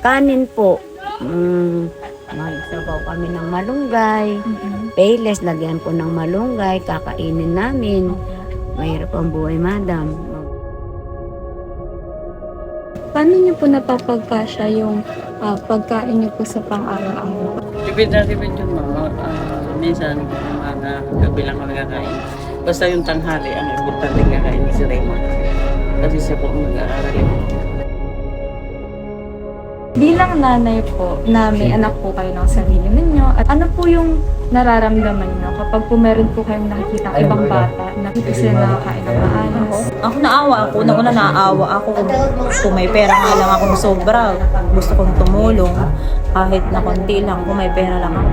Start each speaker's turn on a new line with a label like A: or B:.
A: kanin po. Magsabaw kami ng malunggay. Payless, lagyan po ng malunggay. Kakainin namin. Mahirap ang buhay, madam.
B: Paano niyo po napapagkasya yung pagkain niyo po sa pang-araw-araw?
C: Tipid na tipid yun, mama. Minsan, mga gabi lang kami kakain. Basta yung tanghali, ang importante kakain si Raymond. Kasi siya po mag-aaral yun.
B: Bilang nanay po, na may anak po kayo ng sarili ninyo, at ano po yung nararamdaman niyo kapag po meron po kayong nakikita ibang bata na hindi sila nakakain ng maayos?
D: Ako naawa ako. Una naawa ako kung may pera nga lang akong sobra. Gusto kong tumulong kahit na konti lang kung may pera lang ako.